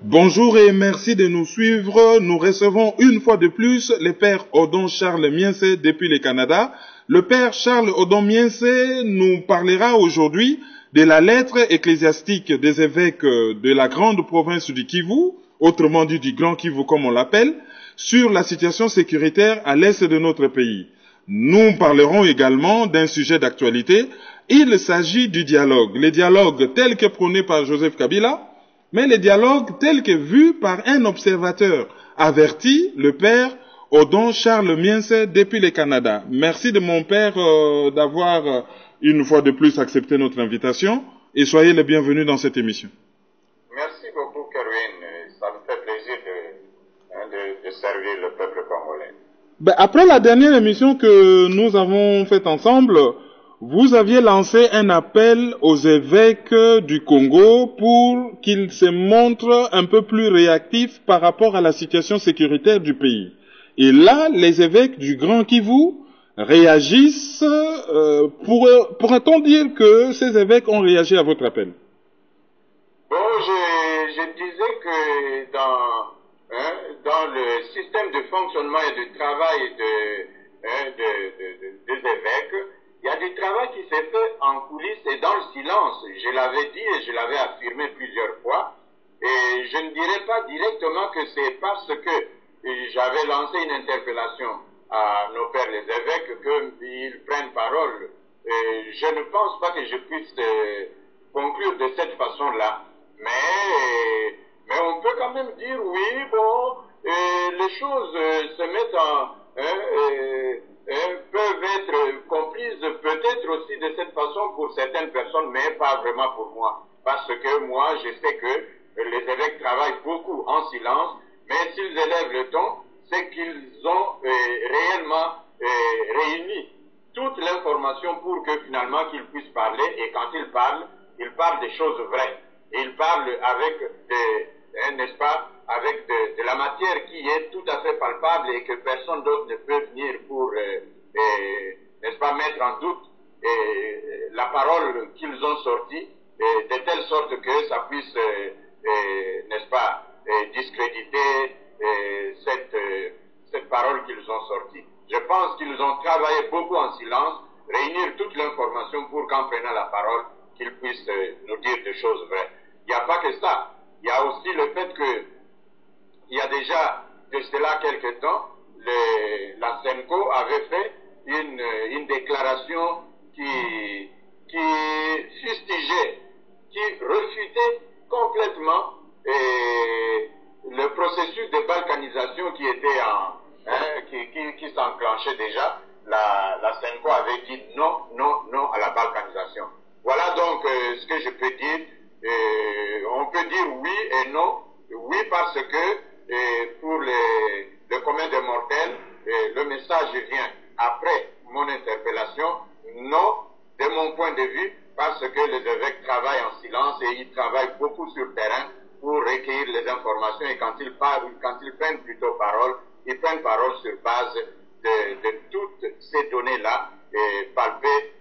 Bonjour et merci de nous suivre. Nous recevons une fois de plus le père Odon Charles Miense depuis le Canada. Le père Charles Odon Miense nous parlera aujourd'hui de la lettre ecclésiastique des évêques de la grande province du Kivu, autrement dit du Grand Kivu comme on l'appelle, sur la situation sécuritaire à l'est de notre pays. Nous parlerons également d'un sujet d'actualité. Il s'agit du dialogue. Le dialogue tel que prôné par Joseph Kabila, mais le dialogue tel que vu par un observateur averti, le père Odon Charles Miense depuis le Canada. Merci de mon père d'avoir une fois de plus accepté notre invitation et soyez le bienvenu dans cette émission. Merci beaucoup, Kerwin. Ça me fait plaisir de servir le peuple congolais. Après la dernière émission que nous avons faite ensemble, vous aviez lancé un appel aux évêques du Congo pour qu'ils se montrent un peu plus réactifs par rapport à la situation sécuritaire du pays. Et là, les évêques du Grand Kivu réagissent. Pourrait-on dire que ces évêques ont réagi à votre appel? Bon, je disais que dans le système de fonctionnement et de travail des évêques, il y a du travail qui s'est fait en coulisses et dans le silence. Je l'avais dit et je l'avais affirmé plusieurs fois. Et je ne dirais pas directement que c'est parce que j'avais lancé une interpellation à nos pères les évêques qu'ils prennent parole. Et je ne pense pas que je puisse conclure de cette façon-là. Mais on peut quand même dire, oui, bon, les choses se mettent peuvent être comprises peut-être aussi de cette façon pour certaines personnes, mais pas vraiment pour moi. Parce que moi, je sais que les évêques travaillent beaucoup en silence, mais s'ils élèvent le ton, c'est qu'ils ont réellement réuni toute l'information pour que finalement qu'ils puissent parler, et quand ils parlent des choses vraies. Et ils parlent avec n'est-ce pas, avec de la matière qui est tout à fait palpable et que personne d'autre ne peut venir pour, n'est-ce pas, mettre en doute la parole qu'ils ont sortie, de telle sorte que ça puisse, n'est-ce pas, discréditer cette parole qu'ils ont sortie. Je pense qu'ils ont travaillé beaucoup en silence, réunir toute l'information pour qu'en prenant la parole, qu'ils puissent nous dire des choses vraies. Il n'y a pas que ça. Il y a aussi le fait que, il y a déjà de cela quelque temps, la SENCO avait fait une déclaration qui fustigeait, qui refutait complètement le processus de balkanisation qui était qui s'enclenchait déjà. La SENCO avait dit non, non, non à la balkanisation. Voilà donc ce que je peux dire. On peut dire oui et non. Oui parce que pour le commun des mortels, le message vient après mon interpellation. Non, de mon point de vue, parce que les évêques travaillent en silence et ils travaillent beaucoup sur le terrain pour recueillir les informations, et quand ils prennent plutôt parole, ils prennent parole sur base de toutes ces données-là, palpées,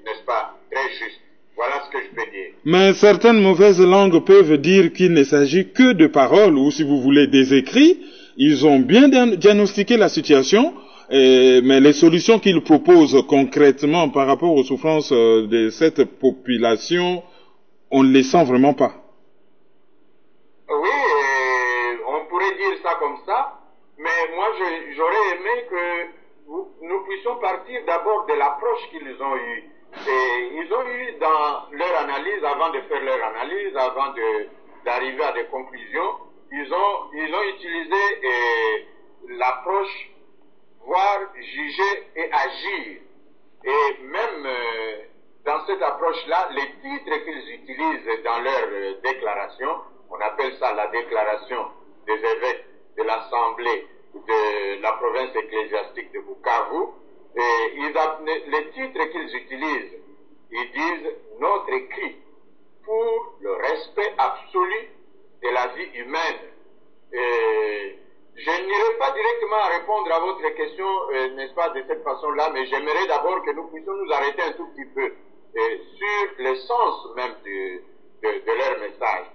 n'est-ce pas, très justes. Voilà ce que je peux dire. Mais certaines mauvaises langues peuvent dire qu'il ne s'agit que de paroles, ou si vous voulez des écrits. Ils ont bien diagnostiqué la situation, mais les solutions qu'ils proposent concrètement par rapport aux souffrances de cette population, on ne les sent vraiment pas. Oui, on pourrait dire ça comme ça, mais moi j'aurais aimé que nous puissions partir d'abord de l'approche qu'ils ont eue. Et ils ont eu dans leur analyse, avant de faire leur analyse, avant d'arriver à des conclusions, ils ont utilisé l'approche voir, juger et agir. Et même dans cette approche-là, les titres qu'ils utilisent dans leur déclaration, on appelle ça la déclaration des évêques de l'Assemblée de la province ecclésiastique de Bukavu, les titres qu'ils utilisent, ils disent notre cri pour le respect absolu de la vie humaine. Je n'irai pas directement à répondre à votre question, n'est-ce pas, de cette façon-là, mais j'aimerais d'abord que nous puissions nous arrêter un tout petit peu sur le sens même de leur message.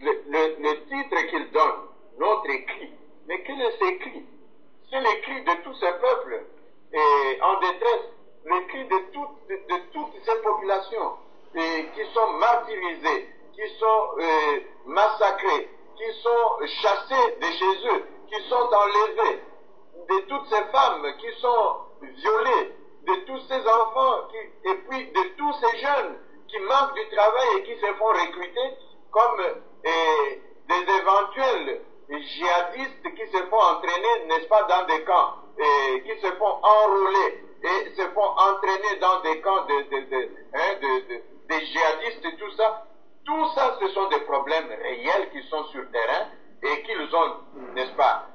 le titre qu'il donne, notre cri. Mais quel est ce cri? C'est le cri de tous ces peuples en détresse, le cri de toutes ces populations qui sont martyrisées, qui sont massacrées, qui sont chassées de chez eux, qui sont enlevées, de toutes ces femmes qui sont violées, de tous ces enfants et puis de tous ces jeunes qui manquent du travail et qui se font recruter comme des éventuels djihadistes qui se font entraîner, n'est-ce pas, dans des camps, qui se font enrôler et se font entraîner dans des camps de djihadistes et tout ça. Tout ça, ce sont des problèmes réels qui sont sur le terrain et qu'ils ont, n'est-ce pas,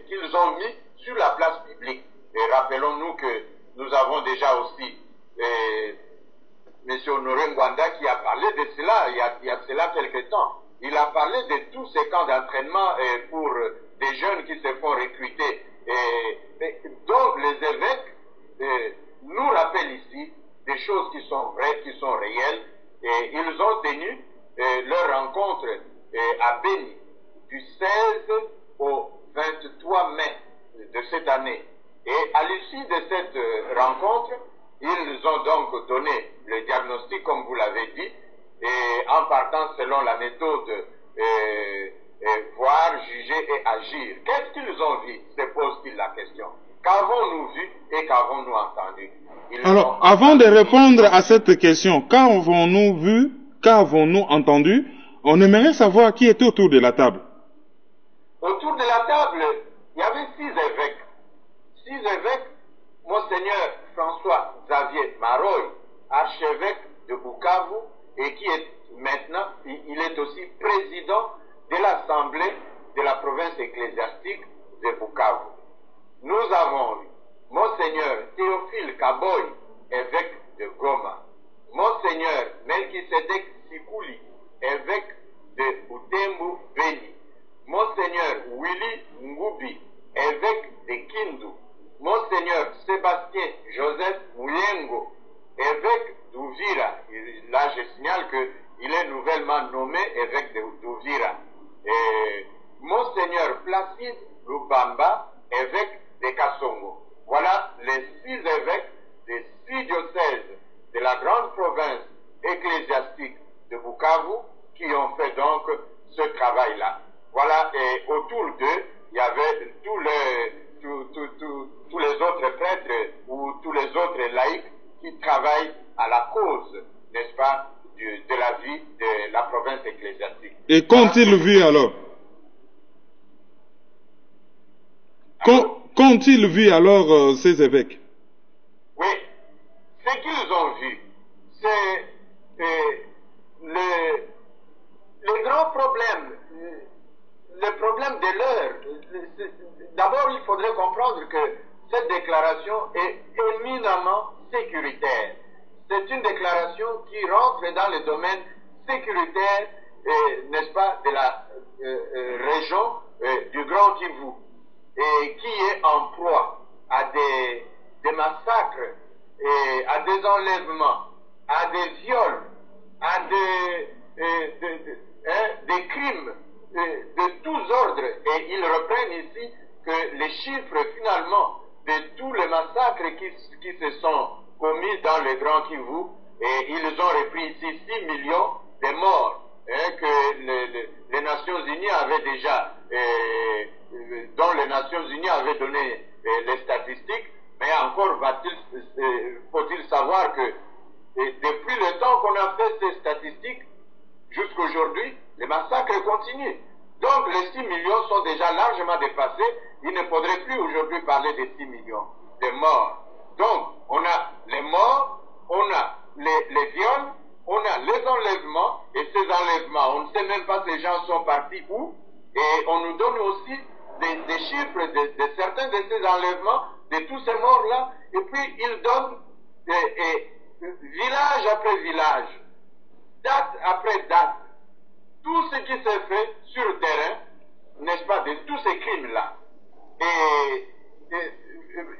qu'ils ont mis sur la place publique. Et rappelons-nous que nous avons déjà aussi M. Honoré Ngwanda qui a parlé de cela il y a cela quelque temps. Il a parlé de tous ces camps d'entraînement pour des jeunes qui se font recruter. Donc les évêques nous rappellent ici des choses qui sont vraies, qui sont réelles. Et ils ont tenu leur rencontre à Béni du 16 au 23 mai de cette année. Et à l'issue de cette rencontre, ils ont donc donné le diagnostic, comme vous l'avez dit, et en partant selon la méthode voir, juger et agir. Qu'est-ce qu'ils ont vu? Se pose-t-il la question. Qu'avons-nous vu et qu'avons-nous entendu? Alors, avant de répondre à cette question, qu'avons-nous vu, qu'avons-nous entendu, on aimerait savoir qui était autour de la table. Autour de la table, il y avait 6 évêques. 6 évêques, Monseigneur François Xavier Maroy, archevêque de Bukavu, et qui est maintenant, il est aussi président de l'Assemblée de la province ecclésiastique de Bukavu. Nous avons eu Monseigneur Théophile Kaboy, évêque de Goma, Monseigneur Melchisedek Sikouli, évêque de Butembo Beni, Monseigneur Willy Ngubi, évêque de Kindu, Monseigneur Sébastien Joseph Mouyengo, évêque d'Ouvira. Là, je signale qu'il est nouvellement nommé évêque d'Ouvira. Monseigneur Placide Lubamba, évêque de Kassongo. Voilà les 6 évêques des 6 diocèses de la grande province ecclésiastique de Bukavu qui ont fait donc ce travail-là. Voilà, et autour d'eux, il y avait tous les autres prêtres ou tous les autres laïcs qui travaillent à la cause, n'est-ce pas, de la vie de la province ecclésiastique. Et qu'ont-ils vu alors? Qu'ont-ils vu alors ces évêques? Oui, ce qu'ils ont vu, c'est le grand problème, le problème de l'heure. D'abord, il faudrait comprendre que cette déclaration est éminemment sécuritaire. C'est une déclaration qui rentre dans le domaine sécuritaire, n'est-ce pas, de la région du Grand Kivu, et qui est en proie à des massacres, et à des enlèvements, à des viols, à des crimes de tous ordres. Et ils reprennent ici que les chiffres finalement de tous les massacres qui se sont commis dans le Grand Kivu, et ils ont repris ici 6 millions de morts, que les Nations Unies avaient déjà, dont les Nations Unies avaient donné les statistiques, mais encore faut-il savoir que depuis le temps qu'on a fait ces statistiques, jusqu'aujourd'hui, les massacres continuent. Donc les 6 millions sont déjà largement dépassés. Il ne faudrait plus aujourd'hui parler de 6 millions de morts. Donc, on a les morts, on a les viols, on a les enlèvements, et ces enlèvements, on ne sait même pas ces gens sont partis où, et on nous donne aussi des chiffres de certains de ces enlèvements, de tous ces morts-là, et puis ils donnent village après village, date après date, tout ce qui s'est fait sur le terrain, n'est-ce pas, de tous ces crimes-là. Et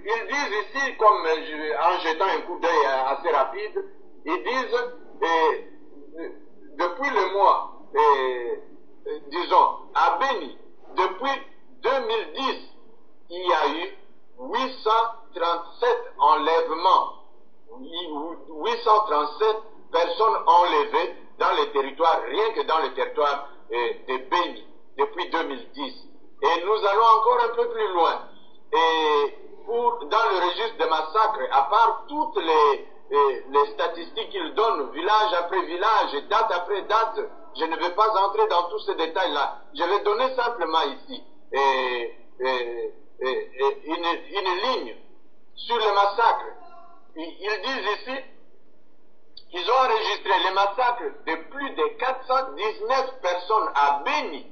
ils disent ici, comme en jetant un coup d'œil assez rapide, ils disent depuis le mois disons, à Béni, depuis 2010, il y a eu 837 enlèvements, 837 personnes enlevées dans les territoires, rien que dans le territoire de Béni, depuis 2010. Et nous allons encore un peu plus loin. Et dans le registre des massacres, à part toutes les statistiques qu'ils donnent, village après village, date après date, je ne vais pas entrer dans tous ces détails-là. Je vais donner simplement ici une ligne sur les massacres. Ils disent ici qu'ils ont enregistré les massacres de plus de 419 personnes à Béni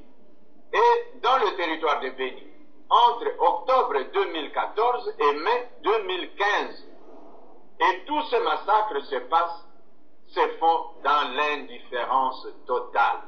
et dans le territoire de Béni, entre octobre 2014 et mai 2015. Et tous ces massacres se font dans l'indifférence totale.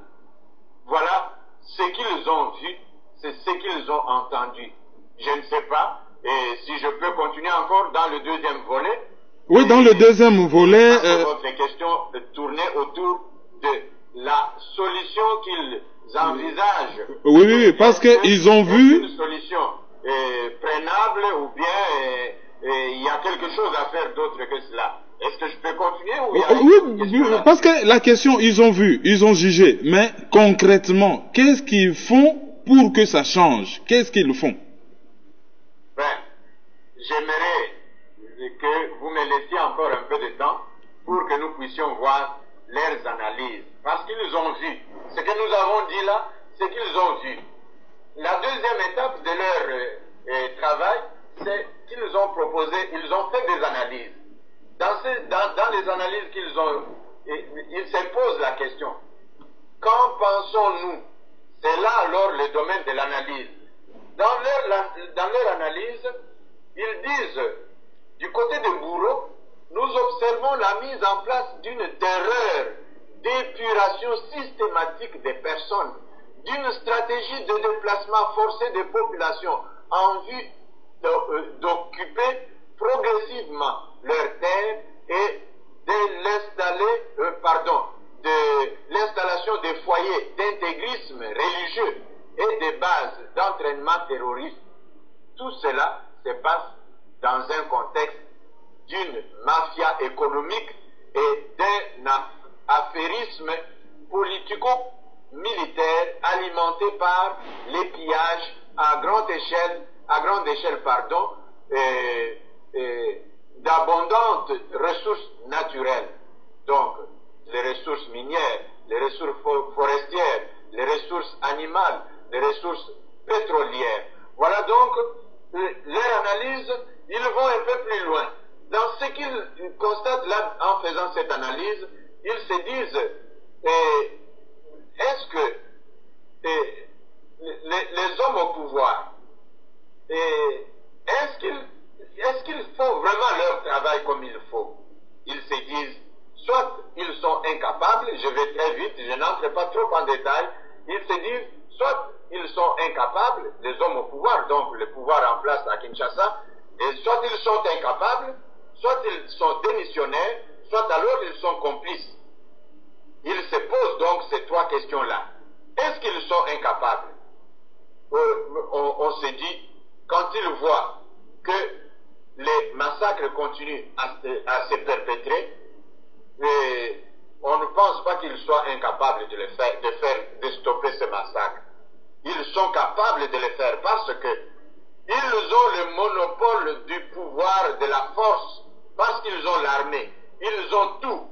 Voilà ce qu'ils ont vu, c'est ce qu'ils ont entendu. Je ne sais pas, et si je peux continuer encore dans le deuxième volet. Oui, dans le deuxième volet... Votre question tournait autour de la solution qu'ils envisagent. Oui, parce qu'ils ont vu... Une solution prenable ou bien il y a quelque chose à faire d'autre que cela. Est-ce que je peux continuer ou il y a Oui, parce que la question, ils ont vu, ils ont jugé, mais concrètement, qu'est-ce qu'ils font pour que ça change? Qu'est-ce qu'ils font? Ben, j'aimerais que vous me laissiez encore un peu de temps pour que nous puissions voir leurs analyses. Parce qu'ils ont vu. Ce que nous avons dit là, c'est qu'ils ont vu. La deuxième étape de leur travail, c'est qu'ils ont proposé, ils ont fait des analyses. Dans les analyses qu'ils ont, ils se posent la question. Qu'en pensons-nous? C'est là alors le domaine de l'analyse. Dans leur analyse, ils disent, du côté de Bourreau, nous observons la mise en place d'une terreur d'épuration systématique des personnes, d'une stratégie de déplacement forcé des populations en vue d'occuper progressivement leurs terres et de l'installation des foyers d'intégrisme religieux et des bases d'entraînement terroriste. Tout cela se passe dans un contexte d'une mafia économique et d'un affairisme politico-militaire alimenté par les pillages à grande échelle, d'abondantes ressources naturelles. Donc, les ressources minières, les ressources forestières, les ressources animales, les ressources pétrolières. Voilà donc leur analyse, ils vont un peu plus loin. Dans ce qu'ils constatent là, en faisant cette analyse, ils se disent, est-ce que les hommes au pouvoir, est-ce qu'ils font vraiment leur travail comme il faut? Ils se disent, soit ils sont incapables, je vais très vite, je n'entre pas trop en détail, ils se disent, soit ils sont incapables, les hommes au pouvoir, donc le pouvoir en place à Kinshasa, et soit ils sont incapables, soit ils sont démissionnaires, soit alors ils sont complices. Ils se posent donc ces trois questions-là. Est-ce qu'ils sont incapables? On se dit, quand ils voient que les massacres continuent à se perpétrer, on ne pense pas qu'ils soient incapables de stopper ce massacre. Ils sont capables de le faire parce que ils ont le monopole du pouvoir, de la force, parce qu'ils ont l'armée. Ils ont tout.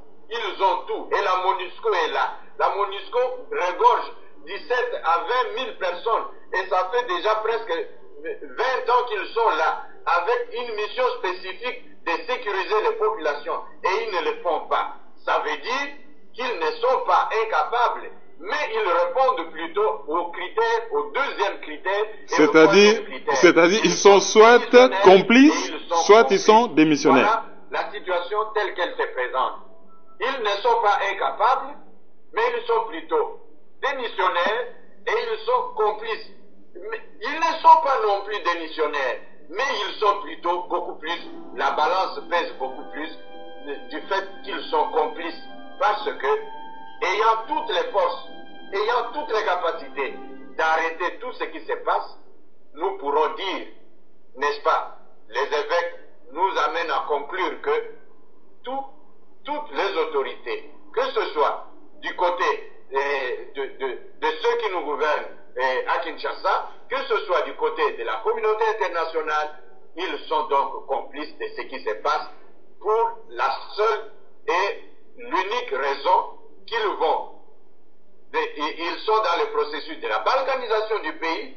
Et la MONUSCO est là. La MONUSCO regorge 17 à 20 000 personnes. Et ça fait déjà presque 20 ans qu'ils sont là, avec une mission spécifique de sécuriser les populations. Et ils ne le font pas. Ça veut dire qu'ils ne sont pas incapables, mais ils répondent plutôt aux critères, au deuxième critère. C'est-à-dire, ils sont soit complices, soit ils sont démissionnaires. Voilà la situation telle qu'elle se présente. Ils ne sont pas incapables, mais ils sont plutôt démissionnaires et ils sont complices. Mais ils ne sont pas non plus démissionnaires, mais ils sont plutôt beaucoup plus, la balance pèse beaucoup plus du fait qu'ils sont complices, parce que, ayant toutes les forces ayant toutes les capacités d'arrêter tout ce qui se passe, nous pourrons dire, n'est-ce pas, les évêques nous amènent à conclure que toutes les autorités, que ce soit du côté de ceux qui nous gouvernent à Kinshasa, que ce soit du côté de la communauté internationale, ils sont donc complices de ce qui se passe pour la seule et l'unique raison qu'ils sont dans le processus de la balkanisation du pays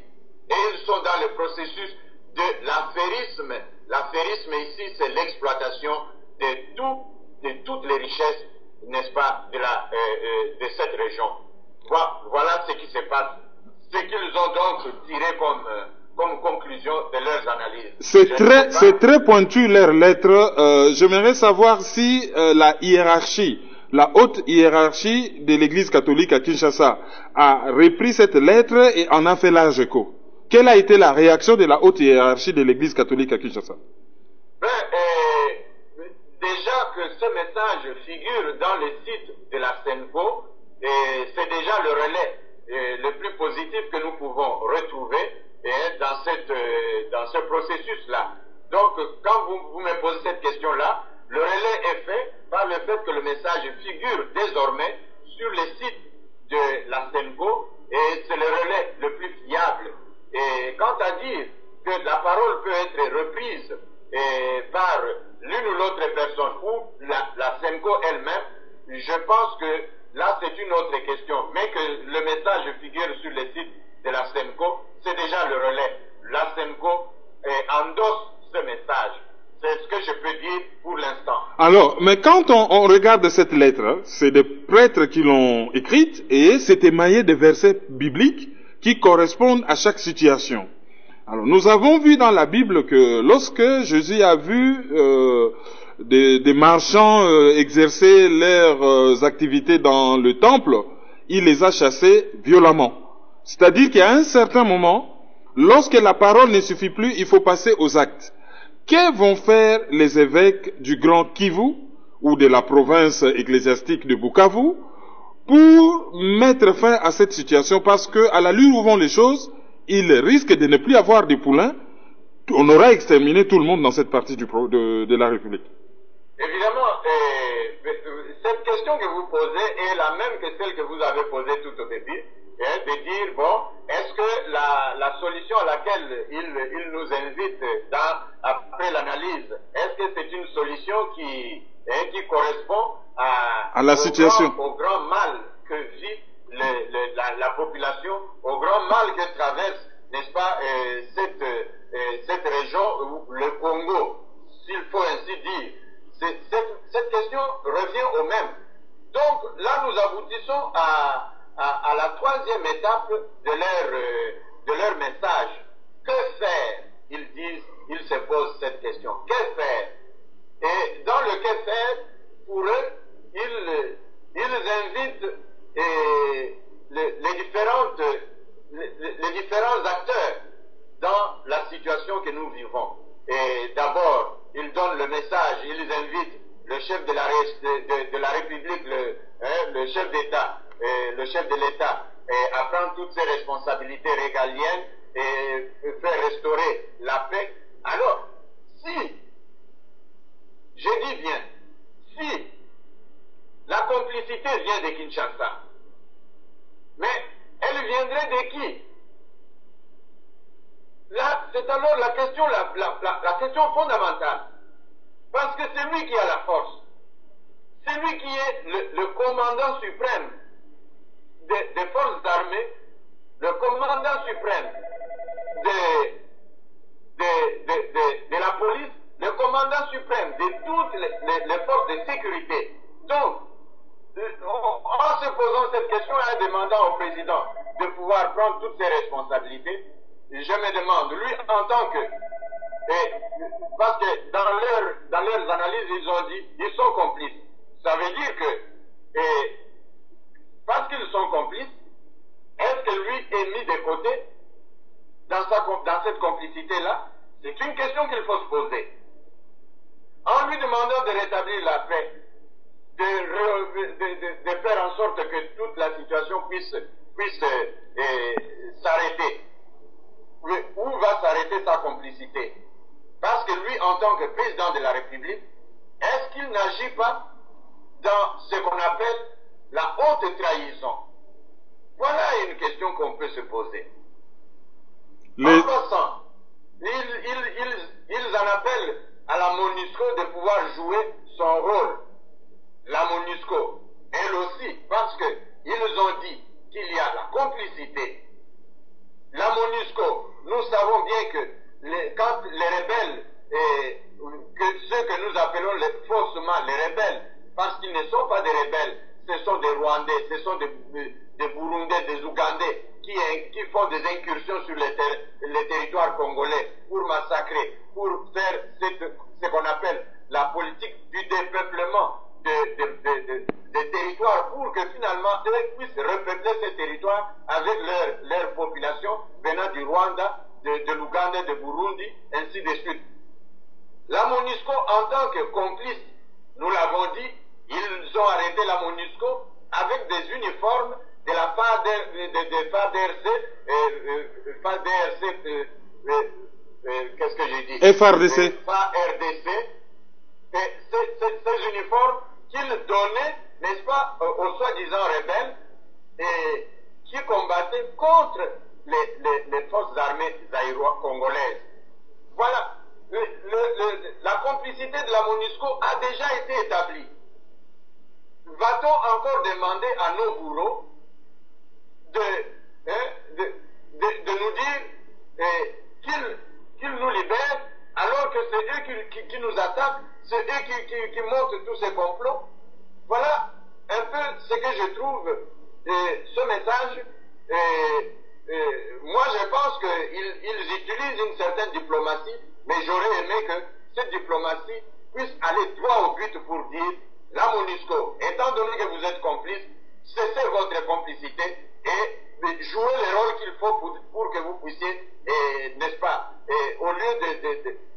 et ils sont dans le processus de l'affairisme. L'affairisme ici, c'est l'exploitation de toutes les richesses, n'est-ce pas, de cette région. Voilà ce qui se passe, ce qu'ils ont donc tiré comme conclusion de leurs analyses. C'est très pointu leur lettre. J'aimerais savoir si la hiérarchie, la haute hiérarchie de l'Église catholique à Kinshasa a repris cette lettre et en a fait large écho. Quelle a été la réaction de la haute hiérarchie de l'Église catholique à Kinshasa? Déjà que ce message figure dans le site de la Senko, c'est déjà le relais le plus positif que nous pouvons retrouver dans ce processus-là. Donc, quand vous me posez cette question-là, le relais est fait par le fait que le message figure désormais sur le site de la Senko et c'est le relais le plus fiable. Et quant à dire que la parole peut être reprise par l'une ou l'autre personne ou la Senko elle-même, je pense que là c'est une autre question. Mais que le message figure sur le site de la Senko, c'est déjà le relais. La Senko endosse ce message. C'est ce que je peux dire pour l'instant. Alors, mais quand on regarde cette lettre, c'est des prêtres qui l'ont écrite et c'est émaillé de versets bibliques qui correspondent à chaque situation. Alors, nous avons vu dans la Bible que lorsque Jésus a vu des marchands exercer leurs activités dans le temple, il les a chassés violemment. C'est-à-dire qu'à un certain moment, lorsque la parole ne suffit plus, il faut passer aux actes. Que vont faire les évêques du Grand Kivu ou de la province ecclésiastique de Bukavu pour mettre fin à cette situation? Parce que, à l'allure où vont les choses, ils risquent de ne plus avoir de poulains. On aura exterminé tout le monde dans cette partie de la République. Évidemment, cette question que vous posez est la même que celle que vous avez posée tout au début, de dire, bon, est-ce que la solution à laquelle il nous invite après l'analyse, est-ce que c'est une solution qui correspond à la situation, au grand mal que vit la population, au grand mal que traverse, n'est-ce pas, cette région, le Congo, s'il faut ainsi dire. Cette question revient au même. Donc là, nous aboutissons à la troisième étape de leur message. Que faire? Ils disent, ils se posent cette question. Que faire? Et dans le que faire, pour eux, ils invitent les différents acteurs dans la situation que nous vivons. Et d'abord, ils donnent le message, ils invitent le chef de la République, le chef d'État, le chef de l'État, à prendre toutes ses responsabilités régaliennes et faire restaurer la paix. Alors, si, je dis bien, si la complicité vient de Kinshasa, mais elle viendrait de qui? Là, c'est alors la question, la question fondamentale. Parce que c'est lui qui a la force. C'est lui qui est le commandant suprême des forces armées, le commandant suprême de la police, le commandant suprême de toutes les forces de sécurité. Donc, en se posant cette question et en demandant au président de pouvoir prendre toutes ses responsabilités, je me demande, lui en tant que... parce que dans leurs analyses, ils ont dit, ils sont complices. Ça veut dire que, parce qu'ils sont complices, est-ce que lui est mis de côté dans cette complicité-là? C'est une question qu'il faut se poser. En lui demandant de rétablir la paix, de faire en sorte que toute la situation puisse s'arrêter. Où va s'arrêter sa complicité? Parce que lui, en tant que président de la République, est-ce qu'il n'agit pas dans ce qu'on appelle la haute trahison? Voilà une question qu'on peut se poser. En passant, ils en appellent à la MONUSCO de pouvoir jouer son rôle. La MONUSCO, elle aussi, parce qu'ils ont dit qu'il y a la complicité. La MONUSCO, nous savons bien que quand les rebelles, que ceux que nous appelons faussement les rebelles, parce qu'ils ne sont pas des rebelles, ce sont des Rwandais, ce sont des Burundais, des Ougandais, qui font des incursions sur les territoires congolais pour massacrer, pour faire ce qu'on appelle la politique du dépeuplement des territoires, pour que finalement eux puissent repeupler ces territoires avec leur population venant du Rwanda, de l'Ouganda, de Burundi, ainsi de suite. La MONUSCO, en tant que complice, nous l'avons dit, ils ont arrêté la MONUSCO avec des uniformes de la qu'est-ce que j'ai dit? FARDC. FARDC. Ces uniformes qu'ils donnaient, n'est-ce pas, aux soi-disant rebelles, et qui combattaient contre les forces armées zaïro-congolaises. Voilà. La complicité de la MONUSCO a déjà été établie. Va-t-on encore demander à nos bourreaux de nous dire qu'ils nous libèrent alors que c'est eux qui nous attaquent, c'est eux qui montent tous ces complots? Voilà un peu ce que je trouve ce message. Moi je pense qu'ils utilisent une certaine diplomatie, mais j'aurais aimé que cette diplomatie puisse aller droit au but pour dire: la MONUSCO, étant donné que vous êtes complice, cessez votre complicité et jouez le rôle qu'il faut pour que vous puissiez, n'est-ce pas, au lieu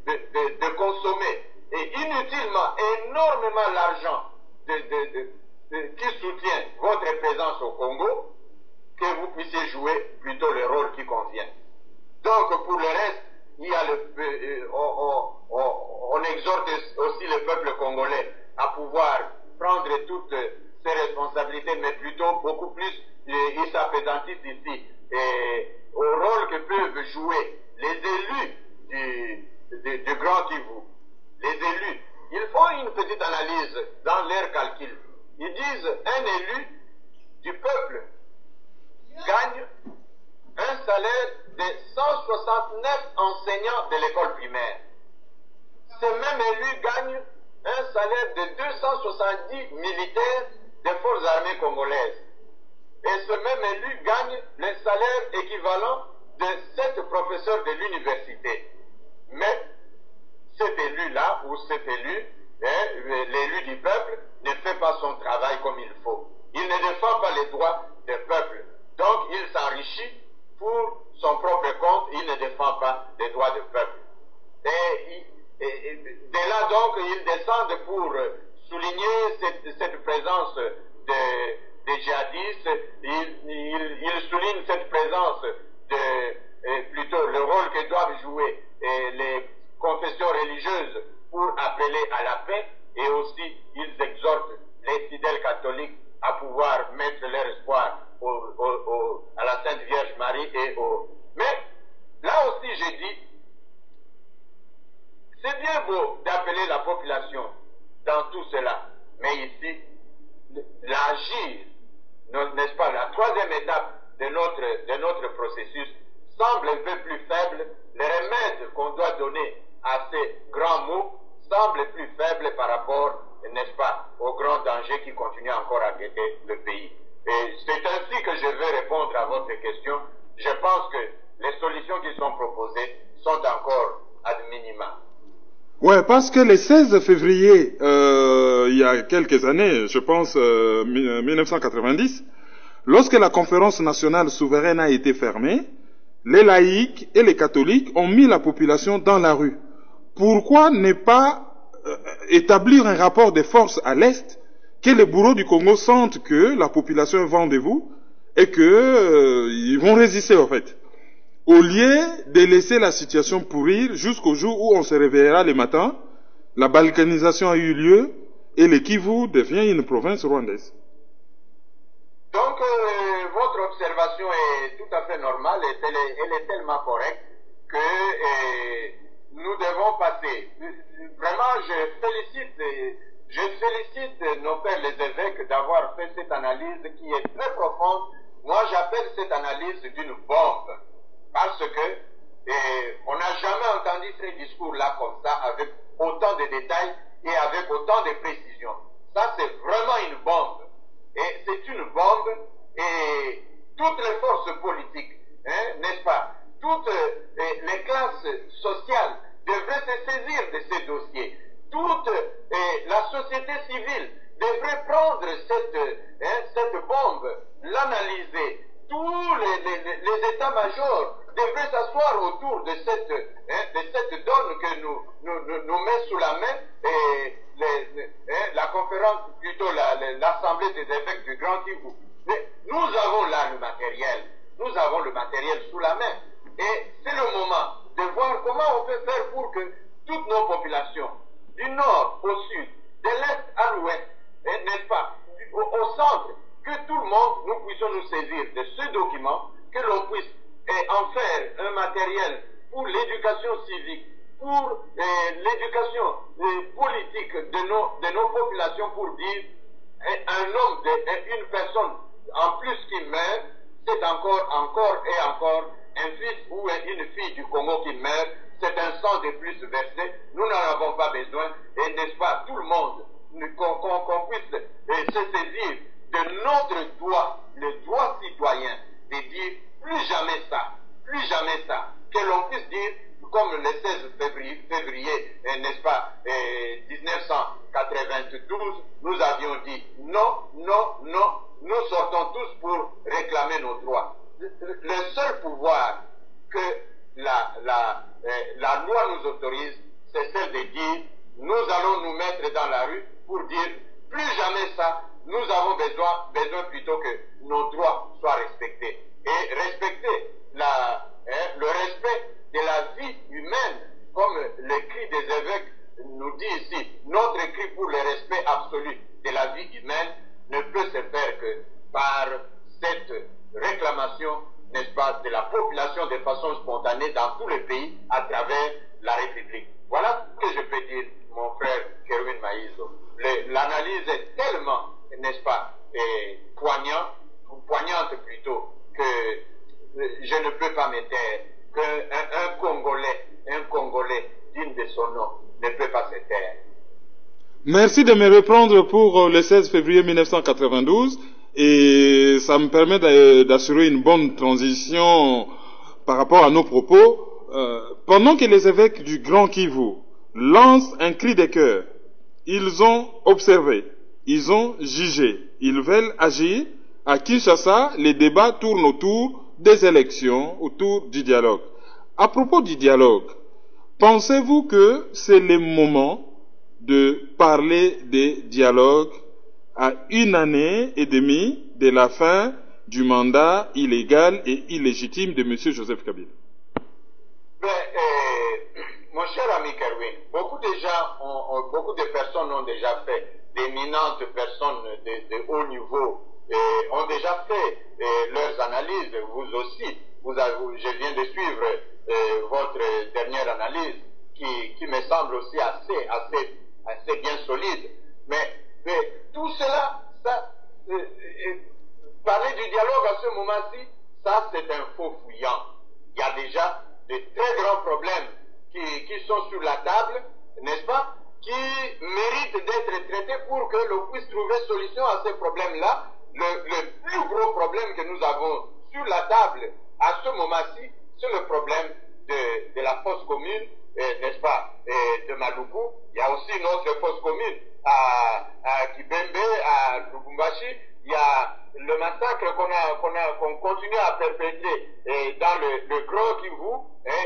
de consommer inutilement énormément l'argent qui soutient votre présence au Congo, que vous puissiez jouer plutôt le rôle qui convient. Donc pour le reste, il y a on exhorte aussi le peuple congolais à pouvoir prendre toutes ses responsabilités, mais plutôt beaucoup plus, ils s'appétantissent ici, au rôle que peuvent jouer les élus du Grand Kivu. Les élus, ils font une petite analyse dans leurs calculs. Ils disent: un élu du peuple gagne un salaire de 169 enseignants de l'école primaire. Ce même élu gagne un salaire de 270 militaires des forces armées congolaises. Et ce même élu gagne le salaire équivalent de 7 professeurs de l'université. Mais cet élu-là, ou cet élu, l'élu du peuple, ne fait pas son travail comme il faut. Il ne défend pas les droits des peuples. Donc il s'enrichit pour son propre compte, il ne défend pas les droits du peuple. Et de là donc, ils descendent pour souligner cette présence des djihadistes, ils soulignent cette présence plutôt le rôle que doivent jouer les confessions religieuses pour appeler à la paix, et aussi ils exhortent les fidèles catholiques à pouvoir mettre leur espoir à la Sainte Vierge Marie Mais là aussi j'ai dit, c'est bien beau d'appeler la population dans tout cela, mais ici, l'agir, n'est-ce pas, la troisième étape de notre processus semble un peu plus faible. Les remèdes qu'on doit donner à ces grands maux semblent plus faibles par rapport, n'est-ce pas, aux grands dangers qui continuent encore à guetter le pays. Et c'est ainsi que je vais répondre à votre question. Je pense que les solutions qui sont proposées sont encore ad minima. Ouais, parce que le 16 février, il y a quelques années, je pense 1990, lorsque la conférence nationale souveraine a été fermée, les laïcs et les catholiques ont mis la population dans la rue. Pourquoi ne pas établir un rapport de force à l'Est que les bourreaux du Congo sentent que la population est vendez-vous et que ils vont résister en fait. Au lieu de laisser la situation pourrir jusqu'au jour où on se réveillera le matin, la balkanisation a eu lieu et le Kivu devient une province rwandaise. Donc, votre observation est tout à fait normale et elle est tellement correcte que nous devons passer. Vraiment, je félicite nos pères les évêques d'avoir fait cette analyse qui est très profonde. Moi, j'appelle cette analyse d'une bombe parce que on n'a jamais entendu ces discours-là comme ça avec autant de détails et avec autant de précision. Ça, c'est vraiment une bombe. Et c'est une bombe et toutes les forces politiques, n'est-ce pas, toutes les classes sociales devraient se saisir de ces dossiers. Toute la société civile devrait prendre cette bombe, l'analyser. Tous les états-majors devraient s'asseoir autour de cette donne que nous met sous la main la conférence, plutôt l'assemblée des évêques du Grand Kivu. Mais nous avons là le matériel. Nous avons le matériel sous la main. Et c'est le moment de voir comment on peut faire pour que toutes nos populations, du nord au sud, de l'est à l'ouest, n'est-ce pas, au centre, que tout le monde, nous puissions nous saisir de ce document, que l'on puisse en faire un matériel pour l'éducation civique, pour l'éducation politique de nos populations, pour dire un homme, une personne en plus qui meurt, c'est encore et encore un fils ou une fille du Congo qui meurt, c'est un sang de plus versé, nous n'en avons pas besoin, et n'est-ce pas, tout le monde, qu'on puisse se saisir de notre droit, le droit citoyen, de dire plus jamais ça, que l'on puisse dire, comme le 16 février, n'est-ce pas, 1992, nous avions dit non, nous sortons tous pour réclamer nos droits. Le seul pouvoir que la loi nous autorise, c'est celle de dire, nous allons nous mettre dans la rue pour dire, plus jamais ça, nous avons besoin plutôt que nos droits soient respectés. Et respecter le respect de la vie humaine, comme le cri des évêques nous dit ici, notre cri pour le respect absolu de la vie humaine ne peut se faire que par cette réclamation, n'est-ce pas, de la population de façon spontanée dans tous les pays à travers la République. Voilà ce que je peux dire, mon frère Kerwin Maïso. L'analyse est tellement, n'est-ce pas, poignante plutôt, que je ne peux pas me taire, qu'un Congolais digne de son nom ne peut pas se taire. Merci de me reprendre pour le 16 février 1992 et ça me permet d'assurer une bonne transition par rapport à nos propos. Pendant que les évêques du Grand Kivu lancent un cri de cœur, ils ont observé, ils ont jugé, ils veulent agir. À Kinshasa, les débats tournent autour des élections, autour du dialogue. À propos du dialogue, pensez-vous que c'est le moment de parler des dialogues à 1 année et demie de la fin du mandat illégal et illégitime de M. Joseph Kabila? Mon cher ami Kerwin, beaucoup de personnes ont déjà fait, d'éminentes personnes de haut niveau, ont déjà fait leurs analyses. Vous aussi, je viens de suivre votre dernière analyse qui me semble aussi assez bien solide. Mais tout cela, parler du dialogue à ce moment-ci, ça c'est un faux fouillant. Il y a déjà de très grands problèmes qui sont sur la table, n'est-ce pas, qui méritent d'être traités pour que l'on puisse trouver solution à ces problèmes-là. Le plus gros problème que nous avons sur la table à ce moment-ci, c'est le problème de la fosse commune, n'est-ce pas, de Maluku. Il y a aussi une autre fosse commune à Kibembe, à Lubumbashi. Il y a le massacre qu'on continue à perpétrer dans le Grand Kivu,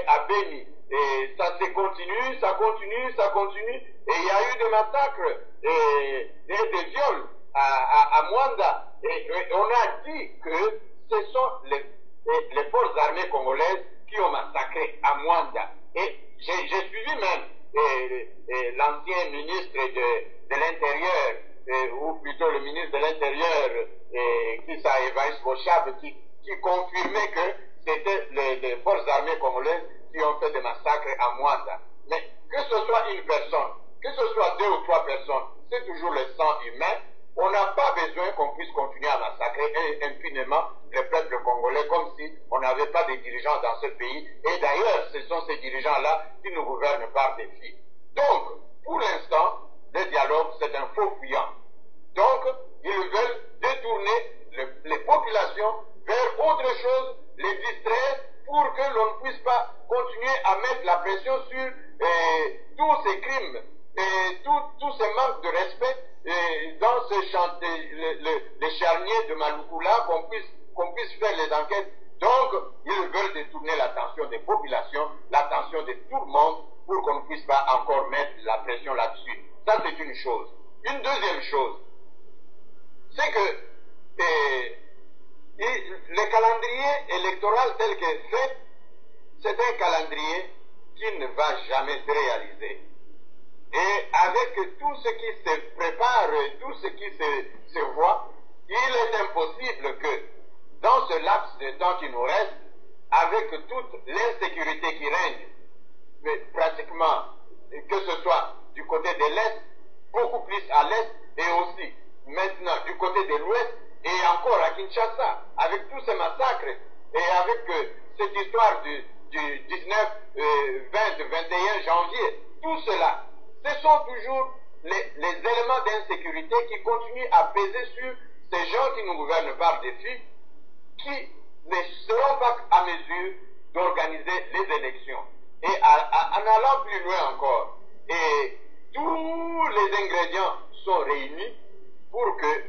à Beni. Et ça se continue, ça continue. Et il y a eu des massacres et des viols à Mwanda. Et on a dit que ce sont les forces armées congolaises qui ont massacré à Mwanda. Et j'ai suivi même l'ancien ministre de l'Intérieur, ou plutôt le ministre de l'Intérieur, Kissa Evaïs Bochab, qui confirmait que c'était les forces armées congolaises qui ont fait des massacres à Mwanda. Mais que ce soit une personne, que ce soit 2 ou 3 personnes, c'est toujours le sang humain. On n'a pas besoin qu'on puisse continuer à massacrer impunément le peuple congolais comme si on n'avait pas de dirigeants dans ce pays. Et d'ailleurs, ce sont ces dirigeants-là qui nous gouvernent par défi. Donc, pour l'instant, le dialogue, c'est un faux fuyant. Donc, ils veulent détourner les populations vers autre chose, les distraire pour que l'on ne puisse pas continuer à mettre la pression sur tous ces crimes et tous ces manques de respect dans les charniers de Malukula, qu'on puisse faire les enquêtes. Donc, ils veulent détourner l'attention des populations, l'attention de tout le monde, pour qu'on ne puisse pas encore mettre la pression là-dessus. Ça, c'est une chose. Une deuxième chose, c'est que le calendrier électoral tel que fait, c'est un calendrier qui ne va jamais se réaliser. Et avec tout ce qui se prépare, tout ce qui se voit, il est impossible que dans ce laps de temps qui nous reste, avec toute l'insécurité qui règne, mais pratiquement, que ce soit du côté de l'Est, beaucoup plus à l'Est, et aussi maintenant du côté de l'Ouest, et encore à Kinshasa, avec tous ces massacres, et avec cette histoire du 19, 20, 21 janvier, tout cela, ce sont toujours les éléments d'insécurité qui continuent à peser sur ces gens qui nous gouvernent par défi, qui ne seront pas à mesure d'organiser les élections. Et en allant plus loin encore, et tous les ingrédients sont réunis pour que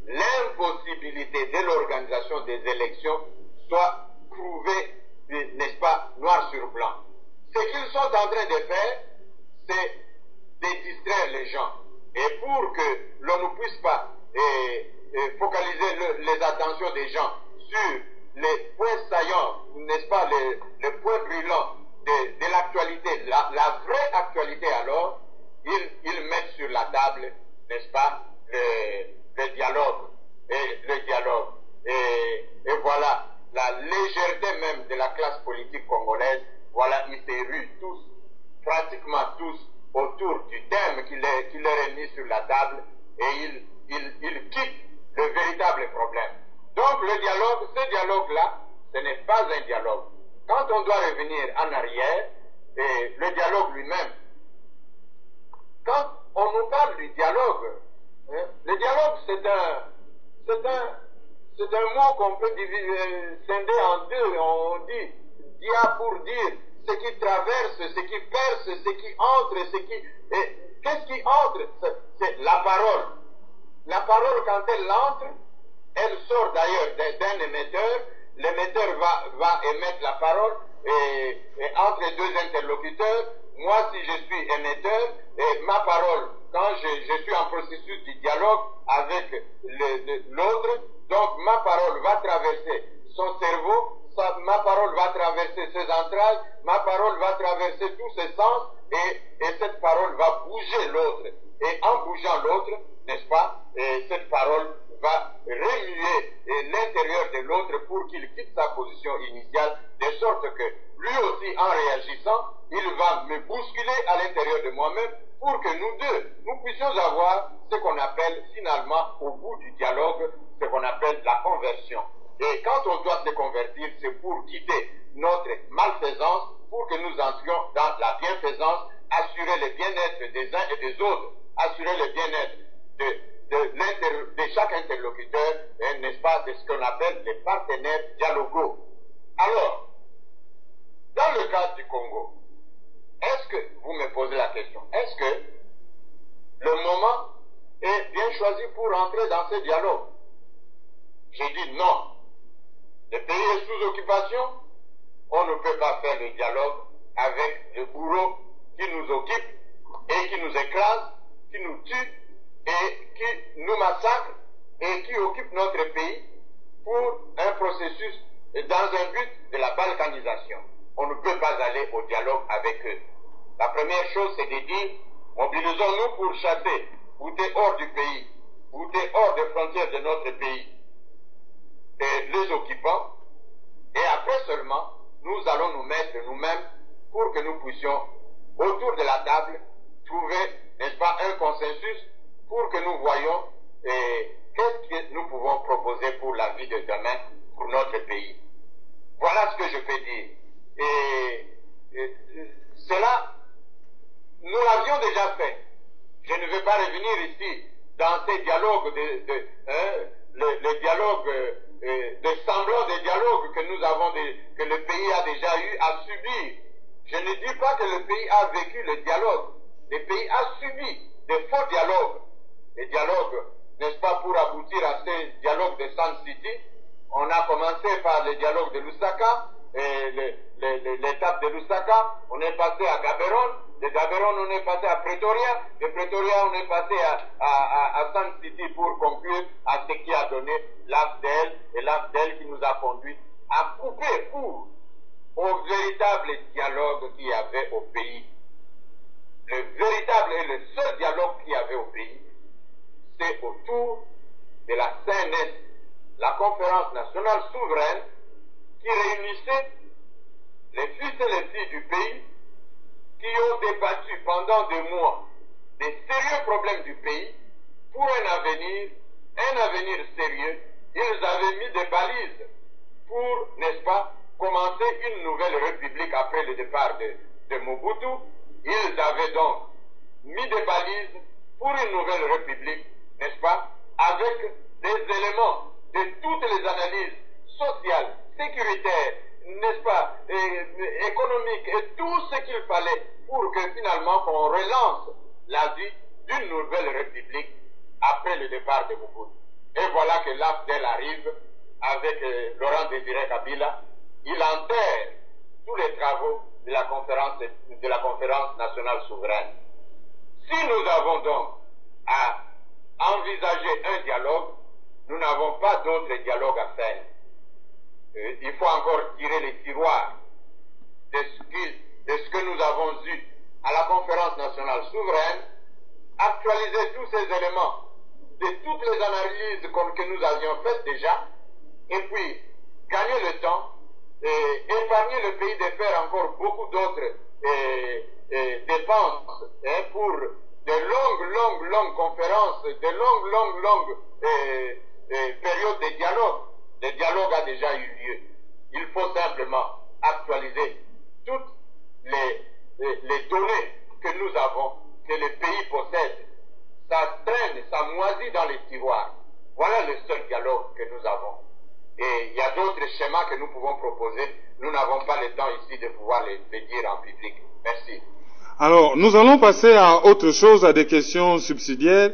l'impossibilité de l'organisation des élections soit prouvée, n'est-ce pas, noir sur blanc. Ce qu'ils sont en train de faire, c'est de distraire les gens. Et pour que l'on ne puisse pas focaliser les attentions des gens sur les points saillants, n'est-ce pas, les points brûlants de l'actualité, la vraie actualité alors, ils mettent sur la table, n'est-ce pas, le dialogue. Et voilà, la légèreté même de la classe politique congolaise, voilà, ils se ruent tous, pratiquement tous, autour du thème qui leur est mis sur la table, et ils quittent le véritable problème. Donc le dialogue, ce dialogue-là, ce n'est pas un dialogue. Quand on doit revenir en arrière, et le dialogue lui-même, quand on nous parle du dialogue, le dialogue c'est un mot qu'on peut scinder en deux. On dit dia pour dire ce qui traverse, ce qui perce, ce qui entre, qu'est-ce qui entre? C'est la parole. La parole, quand elle entre, elle sort d'ailleurs d'un émetteur. L'émetteur va émettre la parole et entre deux interlocuteurs. Moi, si je suis émetteur, ma parole, quand je suis en processus de dialogue avec l'autre, donc ma parole va traverser son cerveau, ma parole va traverser ses entrailles, ma parole va traverser tous ses sens, et cette parole va bouger l'autre. Et en bougeant l'autre, n'est-ce pas, cette parole va remuer l'intérieur de l'autre pour qu'il quitte sa position initiale, de sorte que lui aussi, en réagissant, il va me bousculer à l'intérieur de moi-même pour que nous deux, nous puissions avoir ce qu'on appelle finalement, au bout du dialogue, ce qu'on appelle la conversion. Et quand on doit se convertir, c'est pour quitter notre malfaisance, pour que nous entrions dans la bienfaisance, assurer le bien-être des uns et des autres, assurer le bien-être de chaque interlocuteur, n'est-ce pas, de ce qu'on appelle les partenaires dialogaux. Alors, dans le cas du Congo, est-ce que, vous me posez la question, est-ce que le moment est bien choisi pour entrer dans ce dialogue? J'ai dit non. Le pays est sous occupation, on ne peut pas faire le dialogue avec le bourreau qui nous occupe et qui nous écrase, qui nous tue et qui nous massacrent et qui occupent notre pays pour un processus dans un but de la balkanisation. On ne peut pas aller au dialogue avec eux. La première chose, c'est de dire, mobilisons-nous pour chasser, bouter hors du pays, bouter hors des frontières de notre pays, et les occupants, et après seulement, nous allons nous mettre nous-mêmes pour que nous puissions, autour de la table, trouver, n'est-ce pas, un consensus pour que nous voyions qu'est-ce que nous pouvons proposer pour la vie de demain, pour notre pays. Voilà ce que je peux dire. Et cela, nous l'avions déjà fait. Je ne vais pas revenir ici dans ces dialogues, le dialogue, des semblants de dialogue que nous avons, que le pays a déjà eu à subir. Je ne dis pas que le pays a vécu le dialogue. Le pays a subi des faux dialogues. Les dialogues, n'est-ce pas, pour aboutir à ces dialogues de Sun City. On a commencé par le dialogue de Lusaka, l'étape de Lusaka, on est passé à Gaborone, de Gaborone on est passé à Pretoria, de Pretoria on est passé à Sun City pour conclure à ce qui a donné l'AFDEL, et l'AFDEL qui nous a conduit à couper court au véritable dialogue qu'il y avait au pays. Le véritable et le seul dialogue qu'il y avait au pays, c'est autour de la CNS, la Conférence nationale souveraine, qui réunissait les fils et les filles du pays qui ont débattu pendant des mois des sérieux problèmes du pays pour un avenir sérieux. Ils avaient mis des balises pour, n'est-ce pas, commencer une nouvelle république après le départ de Mobutu. Ils avaient donc mis des balises pour une nouvelle république, n'est-ce pas, avec des éléments de toutes les analyses sociales, sécuritaires, n'est-ce pas, économiques et tout ce qu'il fallait pour que finalement qu'on relance la vie d'une nouvelle république après le départ de Mobutu. Et voilà que l'AFDEL arrive avec Laurent Désiré Kabila. Il enterre tous les travaux de la conférence nationale souveraine. Si nous avons donc à envisager un dialogue, nous n'avons pas d'autre dialogue à faire. Il faut encore tirer les tiroirs de ce que nous avons eu à la conférence nationale souveraine, actualiser tous ces éléments de toutes les analyses que nous avions faites déjà, et puis gagner le temps, et épargner le pays de faire encore beaucoup d'autres dépenses pour de longues conférences, de longues périodes de dialogue. Le dialogue a déjà eu lieu. Il faut simplement actualiser toutes les données que nous avons, que le pays possède. Ça traîne, ça moisit dans les tiroirs. Voilà le seul dialogue que nous avons. Et il y a d'autres schémas que nous pouvons proposer. Nous n'avons pas le temps ici de pouvoir les dire en public. Merci. Alors, nous allons passer à autre chose, à des questions subsidiaires.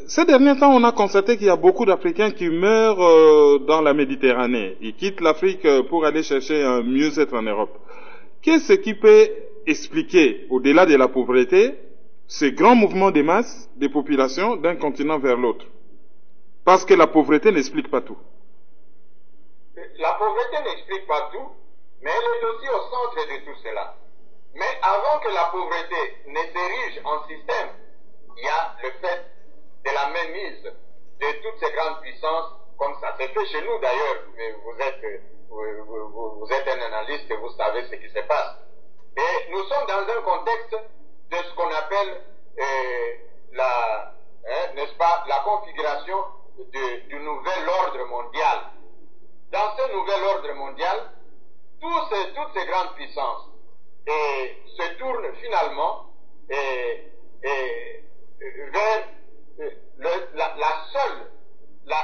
Ces derniers temps, on a constaté qu'il y a beaucoup d'Africains qui meurent dans la Méditerranée. Ils quittent l'Afrique pour aller chercher un mieux-être en Europe. Qu'est-ce qui peut expliquer, au-delà de la pauvreté, ces grands mouvements de masse des populations d'un continent vers l'autre? Parce que la pauvreté n'explique pas tout. La pauvreté n'explique pas tout, mais elle est aussi au centre de tout cela. Mais avant que la pauvreté ne s'érige en système, il y a le fait de la mainmise de toutes ces grandes puissances, comme ça s'est fait chez nous d'ailleurs, mais vous êtes un analyste et vous savez ce qui se passe. Et nous sommes dans un contexte de ce qu'on appelle n'est-ce pas, la configuration du nouvel ordre mondial. Dans ce nouvel ordre mondial, toutes ces grandes puissances se tournent finalement vers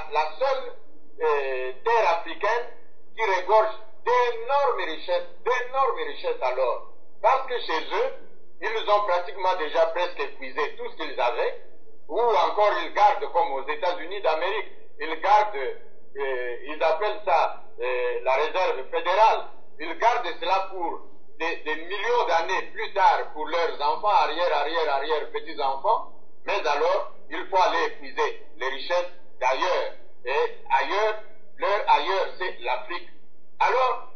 la seule terre africaine qui regorge d'énormes richesses alors. Parce que chez eux, ils ont pratiquement déjà presque épuisé tout ce qu'ils avaient, ou encore ils gardent, comme aux États-Unis d'Amérique, ils gardent, ils appellent ça la réserve fédérale, ils gardent cela pour des millions d'années plus tard pour leurs enfants, arrière, petits-enfants, mais alors, il faut aller épuiser les richesses d'ailleurs. Et ailleurs, leur ailleurs, c'est l'Afrique. Alors,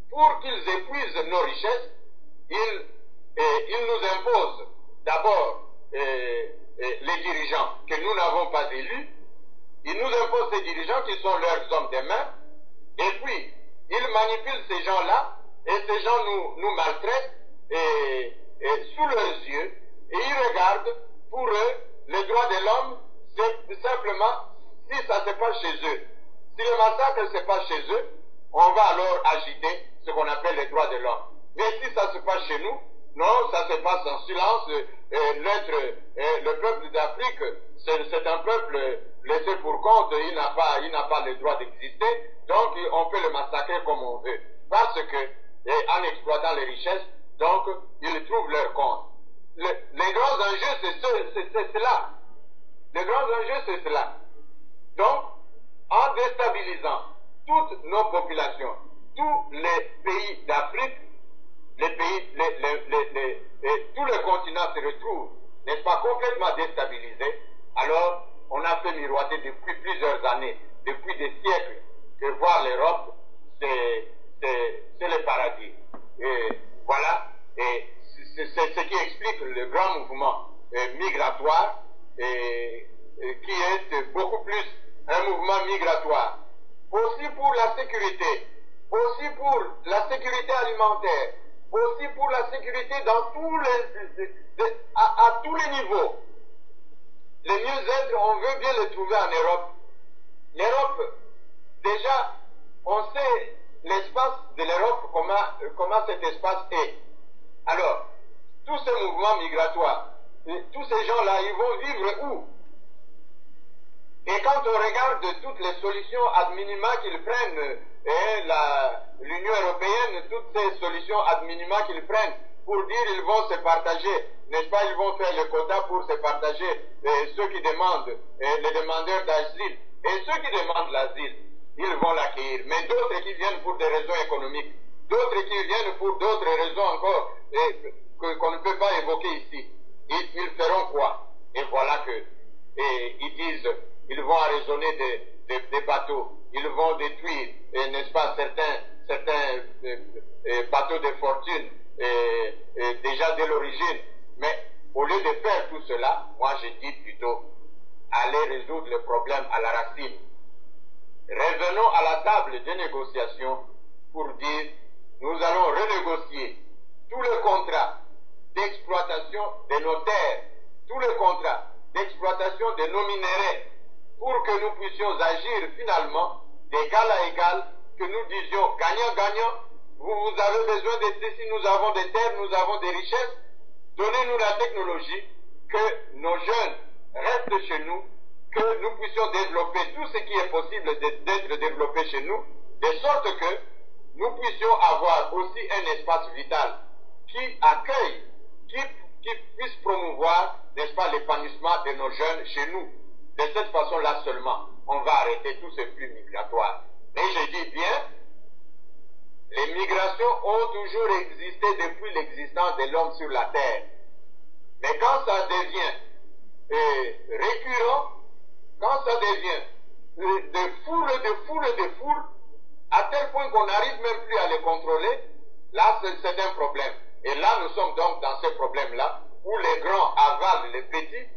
pour qu'ils épuisent nos richesses, ils nous imposent d'abord les dirigeants que nous n'avons pas élus. Ils nous imposent ces dirigeants qui sont leurs hommes de main. Et puis, ils manipulent ces gens-là, et ces gens nous maltraitent sous leurs yeux, et ils regardent, pour eux, les droits de l'homme, c'est simplement, si ça se passe chez eux, si le massacre se passe chez eux, on va alors agiter ce qu'on appelle les droits de l'homme. Mais si ça se passe chez nous, non, ça se passe en silence. Le peuple d'Afrique, c'est un peuple laissé pour compte, il n'a pas le droit d'exister, donc on peut le massacrer comme on veut. Parce que, en exploitant les richesses, donc ils trouvent leur compte. Les grands enjeux, c'est cela. Les grands enjeux, c'est cela. Donc, en déstabilisant toutes nos populations, tous les pays d'Afrique, tous les continents se retrouvent, n'est-ce pas, complètement déstabilisés. Alors, on a fait miroiter depuis plusieurs années, depuis des siècles, que voir l'Europe, c'est le paradis. Et voilà, et c'est ce qui explique le grand mouvement migratoire, qui est beaucoup plus un mouvement migratoire. Aussi pour la sécurité, aussi pour la sécurité alimentaire, aussi pour la sécurité dans à tous les niveaux. Le mieux-être, on veut bien le trouver en Europe. L'Europe, déjà, on sait l'espace de l'Europe, comment cet espace est. Alors, tous ces mouvements migratoires, tous ces gens-là, ils vont vivre où? Et quand on regarde toutes les solutions ad minima qu'ils prennent, l'Union européenne, toutes ces solutions ad minima qu'ils prennent pour dire ils vont se partager, n'est-ce pas, ils vont faire le quota pour se partager ceux qui demandent, les demandeurs d'asile, et ceux qui demandent l'asile, ils vont l'accueillir. Mais d'autres qui viennent pour des raisons économiques, d'autres qui viennent pour d'autres raisons encore qu'on ne peut pas évoquer ici, ils feront quoi? Et voilà que, ils disent, ils vont arraisonner des bateaux, ils vont détruire, n'est-ce pas, certains bateaux de fortune, déjà dès l'origine. Mais au lieu de faire tout cela, moi je dis plutôt, allez résoudre le problème à la racine. Revenons à la table de négociation pour dire, nous allons renégocier tous les contrats d'exploitation de nos terres, tous les contrats d'exploitation de nos minéraux, pour que nous puissions agir finalement d'égal à égal, que nous disions gagnant-gagnant, vous avez besoin de ceci, nous avons des terres, nous avons des richesses, donnez-nous la technologie, que nos jeunes restent chez nous, que nous puissions développer tout ce qui est possible d'être développé chez nous, de sorte que nous puissions avoir aussi un espace vital qui accueille, qui puisse promouvoir, n'est-ce pas, l'épanouissement de nos jeunes chez nous. De cette façon-là seulement, on va arrêter tous ces flux migratoires. Mais je dis bien, les migrations ont toujours existé depuis l'existence de l'homme sur la terre. Mais quand ça devient récurrent, quand ça devient de foule, à tel point qu'on n'arrive même plus à les contrôler, là c'est un problème. Et là nous sommes donc dans ce problème-là, où les grands avalent les petits.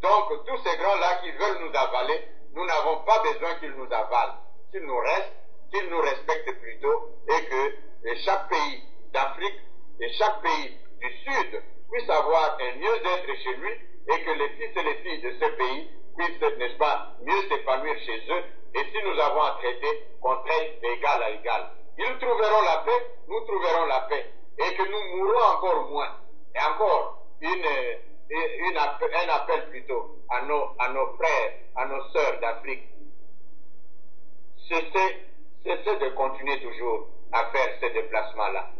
Donc tous ces grands-là qui veulent nous avaler, nous n'avons pas besoin qu'ils nous avalent. Qu'ils nous restent, qu'ils nous respectent plutôt, et que chaque pays d'Afrique et chaque pays du Sud puisse avoir un mieux-être chez lui, et que les fils et les filles de ce pays puissent, n'est-ce pas, mieux s'épanouir chez eux, et si nous avons à traiter, qu'on traite d'égal à égal. Ils trouveront la paix, nous trouverons la paix, et que nous mourrons encore moins. Et encore, un appel plutôt à nos frères, à nos sœurs d'Afrique. Cessez de continuer toujours à faire ces déplacements-là.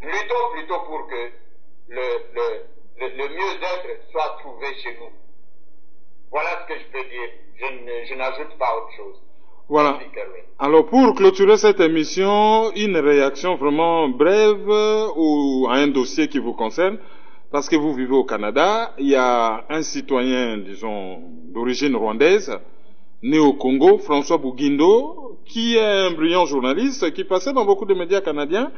Plutôt pour que le mieux-être soit trouvé chez nous. Voilà ce que je peux dire. Je n'ajoute pas autre chose. Voilà. Alors pour clôturer cette émission, une réaction vraiment brève ou à un dossier qui vous concerne. parce que vous vivez au Canada. Il y a un citoyen, disons, d'origine rwandaise, né au Congo, François Bougindo, qui est un brillant journaliste, qui passait dans beaucoup de médias canadiens,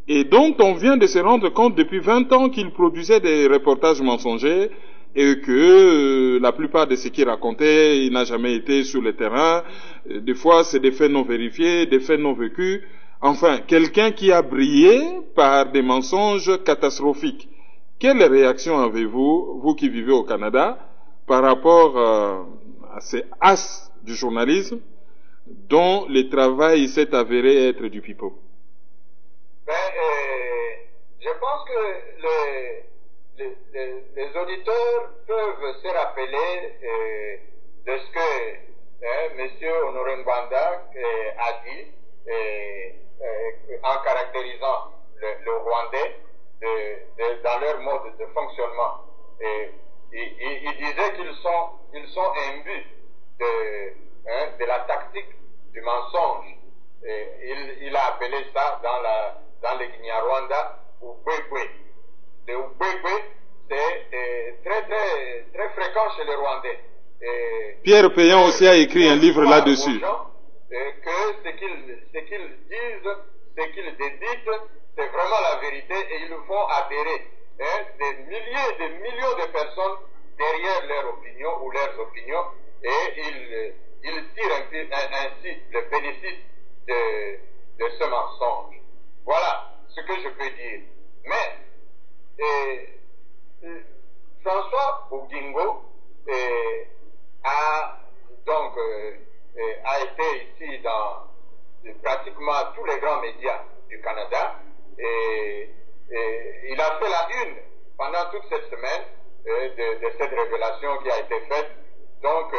et dont on vient de se rendre compte depuis 20 ans qu'il produisait des reportages mensongers, et que la plupart de ce qu'il racontait, il n'a jamais été sur le terrain. Des fois, c'est des faits non vérifiés, des faits non vécus. Enfin, quelqu'un qui a brillé par des mensonges catastrophiques. Quelle réaction avez-vous, vous qui vivez au Canada, par rapport à ces as du journalisme dont le travail s'est avéré être du pipeau? Je pense que les auditeurs peuvent se rappeler de ce que M. Honoré Mbanda a dit en caractérisant le Rwandais dans leur mode de fonctionnement. Il disait qu'ils sont imbus de la tactique du mensonge. Il a appelé ça dans le Kinyarwanda Ubwegwe. Le Ubwegwe, c'est très fréquent chez les Rwandais. Pierre Payan aussi a écrit un livre là-dessus. Que ce qu'ils disent, ce qu'ils déditent, c'est vraiment la vérité et ils nous font adhérer. Des milliers, des millions de personnes derrière leur opinion ou leurs opinions et ils tirent ainsi le bénéfice de ce mensonge. Voilà ce que je peux dire. Mais François Bougingo a été ici dans pratiquement tous les grands médias du Canada et il a fait la une pendant toute cette semaine de cette révélation qui a été faite. Donc,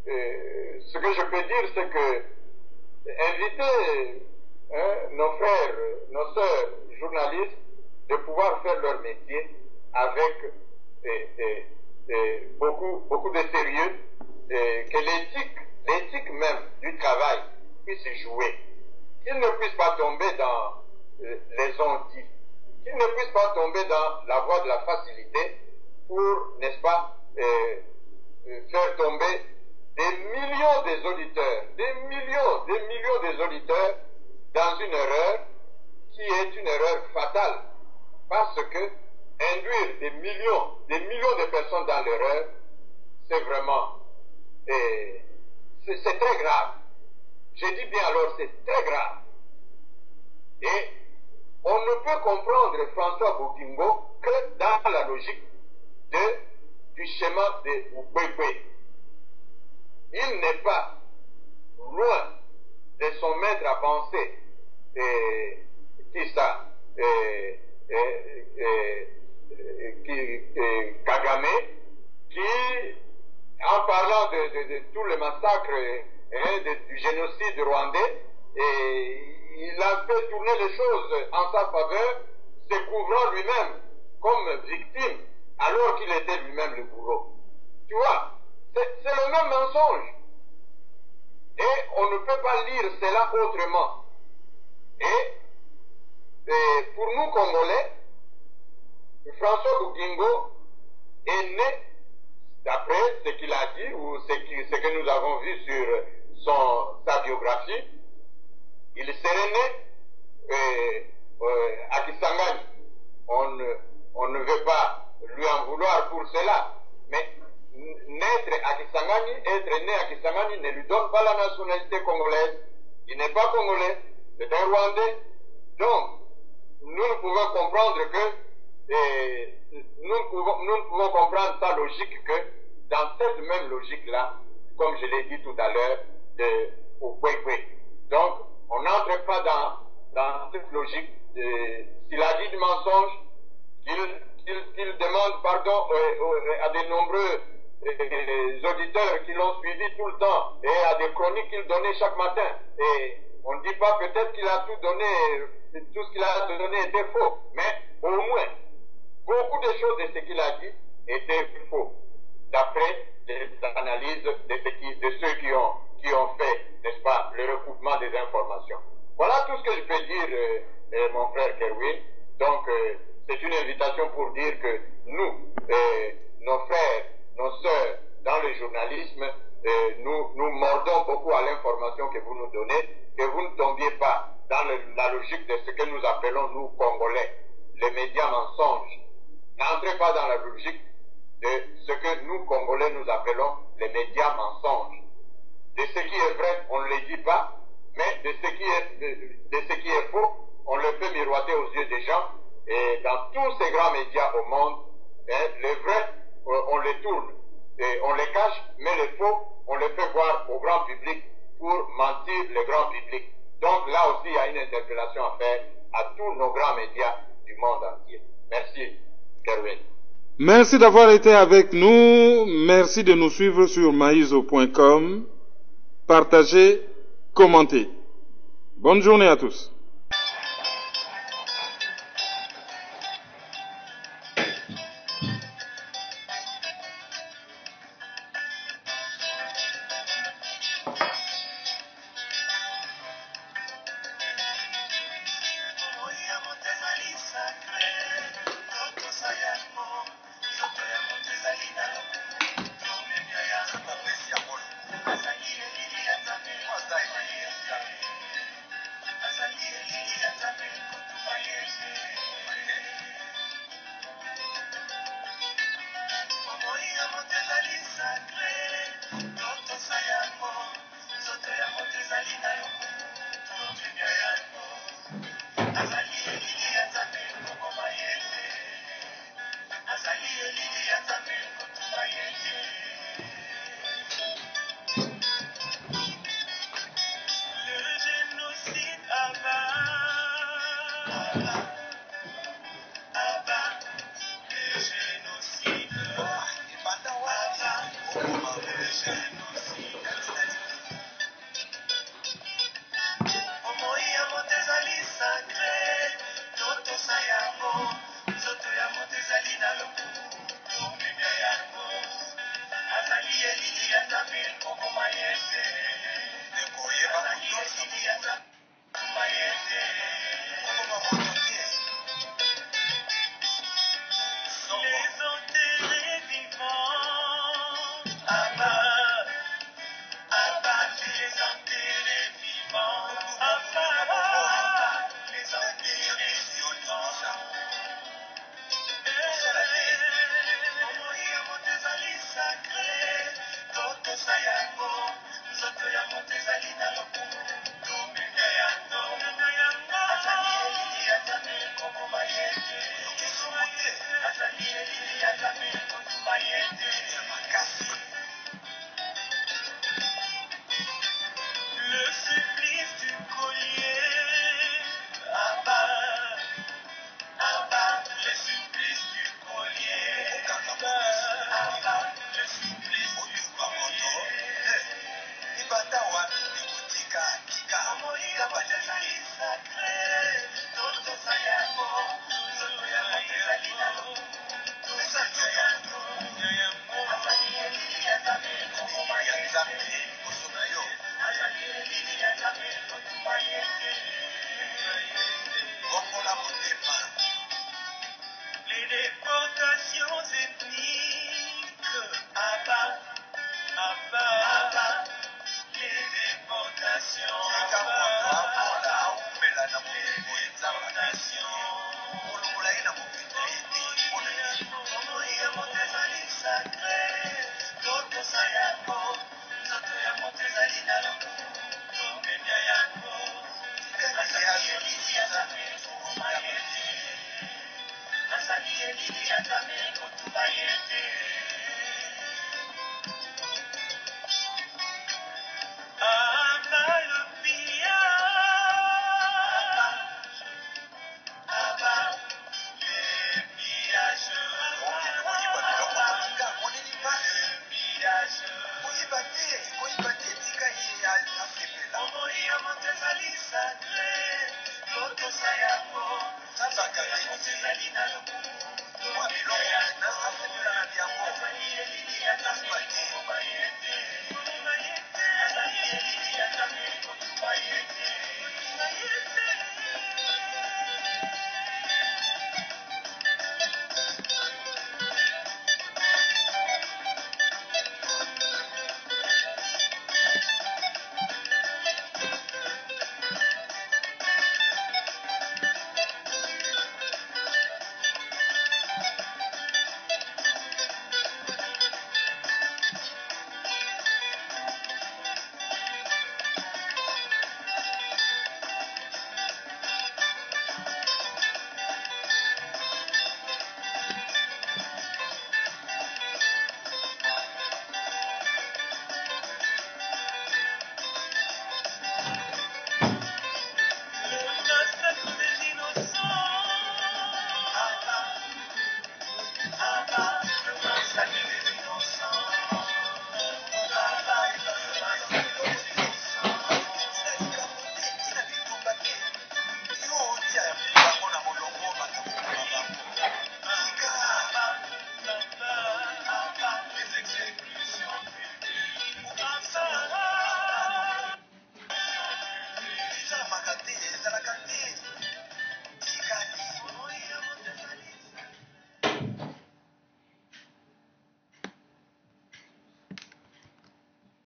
ce que je peux dire, c'est que inviter nos frères, nos sœurs journalistes de pouvoir faire leur métier avec beaucoup de sérieux, que l'éthique même du travail puisse jouer, qu'ils ne puissent pas tomber dans les on-dit, qu'ils ne puissent pas tomber dans la voie de la facilité pour, n'est-ce pas, faire tomber des millions des auditeurs, des millions des auditeurs dans une erreur qui est une erreur fatale. Parce que induire des millions de personnes dans l'erreur, c'est vraiment, c'est très grave. Je dis bien alors, c'est très grave. Et on ne peut comprendre François Bougingo que dans la logique du schéma de Ubwegwe. Il n'est pas loin de son maître à penser, Kagame, qui, en parlant de tout le massacre du génocide rwandais, il a fait tourner les choses en sa faveur, se couvrant lui-même comme victime, alors qu'il était lui-même le bourreau. Tu vois, c'est le même mensonge. Et on ne peut pas lire cela autrement. Et pour nous, Congolais, François Bougingo est né, d'après ce qu'il a dit, ou ce que nous avons vu sur sa biographie, il serait né à Kisangani. On ne veut pas lui en vouloir pour cela, mais naître à Kisangani, être né à Kisangani ne lui donne pas la nationalité congolaise. Il n'est pas congolais, c'est un Rwandais. Donc, nous ne pouvons comprendre nous ne pouvons comprendre sa logique que dans cette même logique-là, comme je l'ai dit tout à l'heure, de Ubwegwe. Donc, on n'entre pas dans cette logique. S'il a dit du mensonge, qu'il demande pardon à de nombreux auditeurs qui l'ont suivi tout le temps et à des chroniques qu'il donnait chaque matin. Et on ne dit pas peut-être qu'il a tout donné, tout ce qu'il a donné était faux, mais au moins, beaucoup de choses de ce qu'il a dit étaient faux, d'après les analyses de ceux qui ont fait, n'est-ce pas, le recoupement des informations. Voilà tout ce que je peux dire, mon frère Kerwin. Donc, c'est une invitation pour dire que nous, nos frères, nos sœurs, dans le journalisme, nous mordons beaucoup à l'information que vous nous donnez, que vous ne tombiez pas dans la logique de ce que nous appelons, nous, Congolais, les médias mensonges. N'entrez pas dans la logique de ce que nous, Congolais, nous appelons les médias mensonges. De ce qui est vrai, on ne le dit pas, mais de ce qui est faux, on le fait miroiter aux yeux des gens. Et dans tous ces grands médias au monde, les vrais, on les tourne. Et on les cache, mais les faux, on les fait voir au grand public pour mentir le grand public. Donc là aussi, il y a une interpellation à faire à tous nos grands médias du monde entier. Merci, Kerwin. Merci d'avoir été avec nous. Merci de nous suivre sur maizo.com. Partagez, commentez. Bonne journée à tous.